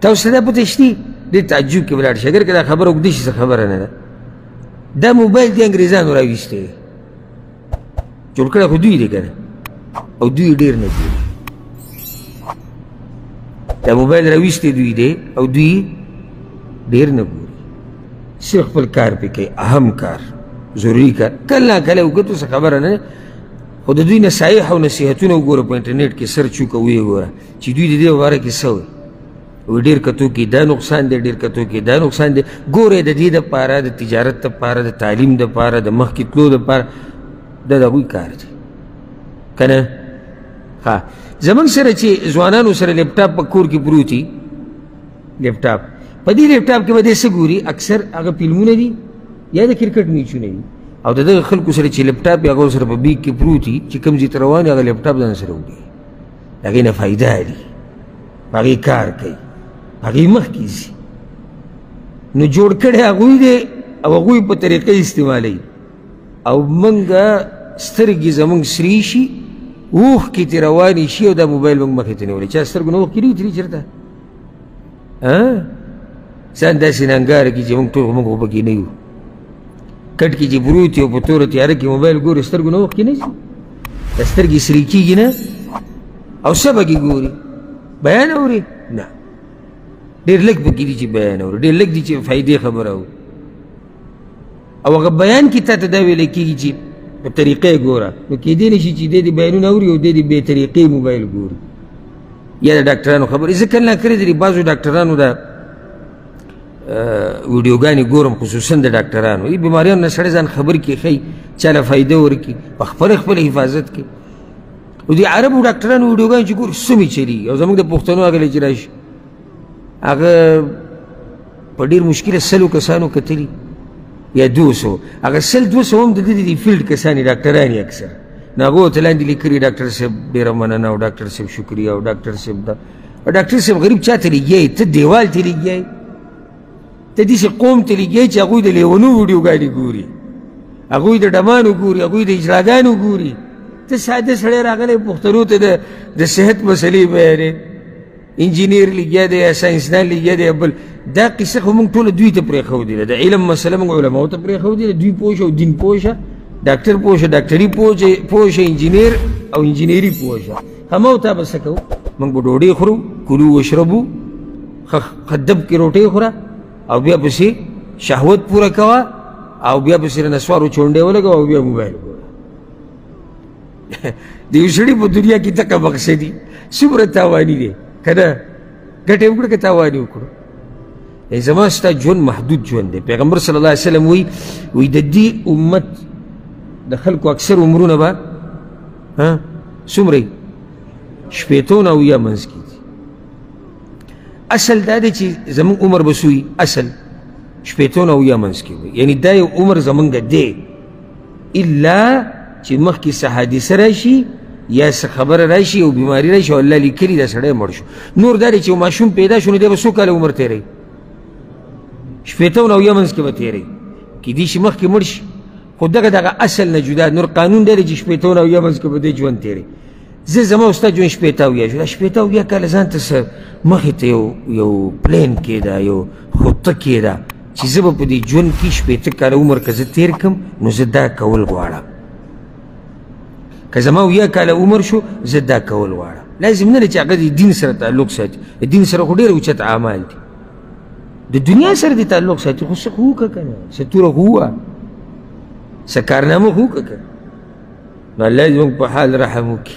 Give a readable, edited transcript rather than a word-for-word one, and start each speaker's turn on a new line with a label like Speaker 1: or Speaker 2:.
Speaker 1: تاسو ته دا پته شته ډېر تعجب کې ولاړ شي اگر که دا خبره اوږده شي څه خبره نه ده دا موبایل د انګریزانو راویستی دی جوړ کړی خو دوی دی که نه او دوی ډېر نه ګوري دا موبایل راویستی دوی دی او دوی ډېر نه ګوري صرف خپل کار پې کوي اهم کار ضروري کار کله ناکله اوږدو څه خبره نه خو د دوی نصایح او نصیحتونه وګوره په انټرنیټ کې سرچ وکړه ویې ګوره چې دوی د دې په باره کې څه وایي وی ډېر کتو کې دا نقصان دی ډېر کتو کې دا نقصان دی ګورئ د دې دپاره د تجارت دپاره د تعلیم دپاره د مخکې تلو دپاره دا د هغوی کار دی که نه ها زموږ سره چې ځوانانو سره لیپټاپ په کور کې پروت وي لیپټاپ په دې لیپټاپ کې به دی څه ګوري اکثر هغه فلمونه دي یا د کرکټ میچونه دي او د دغه خلکو سره چې لیپټاپ یې هغه سره په بیګ کې پروت وي چې کوم ځای ته روان وي هغه لیپټاپ ځان سره وړي د هغې نه فایده اخلي په هغې کار کوي هغې مخکې ځي نو جوړ کړی هغوی دی او هغوی په طریقې استعمالوي او موږ سترګې زموږ سرې شي اوښکې ترې روانې شي او دا موبایل موږ مخې ته نیولی چا سترګو نه اوښکې نه وتلي چېرته ځان داسې ننګاره کړي چې موږ ټول خو موږ خو پکې نه یو کټ کې چې پروت یو په توره تیاره کې موبایل ګوري سترګو نه اوښکې نه ځي دا سترګې سرې کېږي نه او څه پکې ګوري بیان اوري نه ډېر لږ پکې دي چې بیان اوري ډېر لږ دي چې فایدې خبره اوري او هغه بیان کې تا ته دا ویلی کېږي چې په طریقې ګوره نو کېدی نه شي چې دی بیانونه اوري او دی د بې طریقې موبایل ګوري یا د ډاکټرانو خبرې زه کله ناکله د بعضو ډاکټرانو دا ویډیوګانې ګورم خصوصا د ډاکټرانو دې بیماریانو نه سړی ځان خبر کړي ښایي چا له فایده ورکړي په خپله حفاظت کړي او د عربو ډاکټرانو ویډیوګانې چې ګوري سمې چلېږي او زموږ د پښتنو هغه چې راشي هغه په ډېر مشکله 100 کسانو کتلي یا 200 هغه 100-200 هم د دې د فیلډ کسان دي ډاکټران یې اکثر نو هغو ورته لاندې لیکلي ډاکټر صاحب ډېره مننه او ډاکټر صاحب شکریه او ډاکټر صاحب دا او ډاکټر صاحب غریب چا ته لګیا ته دیوال ته لګیا ته داسې قوم ته لګیا چې هغوی د لیونو ویډیوګانې ګوري هغوی د ډمانو ګوري هغوی د اجراګانو ګوري ته ساده سړی راغلی پښتنو ته د صحت مسلې بیانې انجینیر لګیا دی یا ساینسدان لګیا دی بل دا قصه خو موږ ټوله دوی ته پرېښودې ده د علم مسله موږ علماو ته پرېښودې ده دوی پوه شه او دین پوه شه ډاکټر پوه شه ډاکټري پوه شه انجینیر او انجینري پوه شه هماو تا به څه کوو موږ به ډوډۍ خورو کلو وشربو خدب کې روټۍ خوره او بیا پسې شهوت پوره کوه او بیا پسې د نسوارو چونډې ولګوه او بیا موبایل ګوره د یو سړي په دنیا کې تکه مقصدي څومره تاواني دی که نه ګټه یې وکړه که تاوان یې وکړو زما ستا ژوند محدود ژوند دی پیغمبر صلی الله علیه وسلم وی د دې امت د خلکو اکثر عمرونه به څومره یي 80 او یا منځ کې دي اصل دا دی چې زموږ عمر به څو وي اصل 80 او یا منځ کې وي یعنی دا یو عمر زموږ دی الا چې مخکې څه حادثه راشي یا څه خبره راشي او بیماري راشي او الله لیکلي دا سړی مړ شو نور دا دی چې ماشوم پیدا شو نو دی به څو کاله عمر تېروي 80 او یا منځ کې به تېروي کیدای شي مخکې مړ شي خو دغه اصل نه جدا نور قانون دی چې 80 او یا منځ کې به دی ژوند تېروي زه زما او ستا ژوند 80 او یا شو دا 80 او یا کاله ځان ته څه مخې ته یو پلین کېده یو خطه کېده چې زه به په دې ژوند کې 80 کاله عمر که زه تېر کړم نو زه دا کول غواړم که زما اویا کاله عمر شو زه دا کول غواړم لازم نه دی چې هغه د دین سره تعلق ساتي د دین سره خو ډېر اوچت اعمال دي د دنیا سره دې تعلق ساتي خو څه خو وکړه که نه څه توره خو ووهه څه کارنامه خو وکړه که نه نو الله دې زموږ په حال رحم وکړي